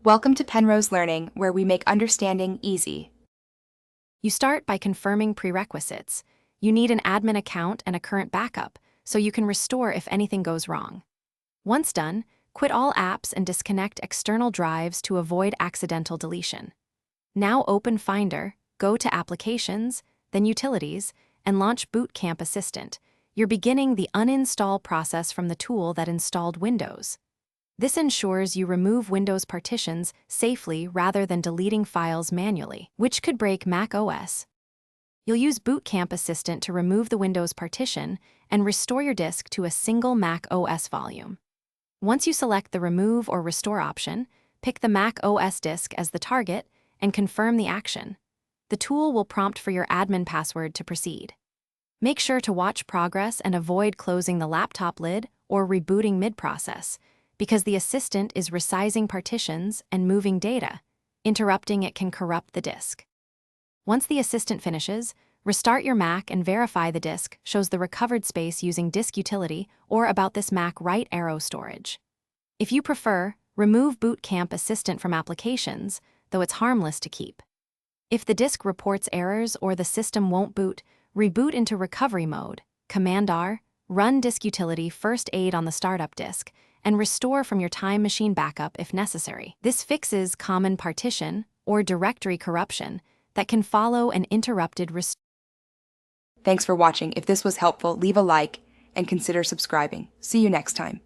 Welcome to Penrose Learning, where we make understanding easy. You start by confirming prerequisites. You need an admin account and a current backup, so you can restore if anything goes wrong. Once done, quit all apps and disconnect external drives to avoid accidental deletion. Now open Finder, go to Applications, then Utilities, and launch Bootcamp Assistant. You're beginning the uninstall process from the tool that installed Windows. This ensures you remove Windows partitions safely rather than deleting files manually, which could break Mac OS. You'll use Bootcamp Assistant to remove the Windows partition and restore your disk to a single Mac OS volume. Once you select the Remove or Restore option, pick the Mac OS disk as the target and confirm the action. The tool will prompt for your admin password to proceed. Make sure to watch progress and avoid closing the laptop lid or rebooting mid-process, because the assistant is resizing partitions and moving data. Interrupting it can corrupt the disk. Once the assistant finishes, restart your Mac and verify the disk shows the recovered space using Disk Utility or About This Mac right arrow storage. If you prefer, remove Bootcamp Assistant from Applications, though it's harmless to keep. If the disk reports errors or the system won't boot, reboot into recovery mode, Command-R, run Disk Utility First Aid on the startup disk, and restore from your Time Machine backup if necessary. This fixes common partition or directory corruption that can follow an interrupted restore. Thanks for watching. If this was helpful, leave a like and consider subscribing. See you next time.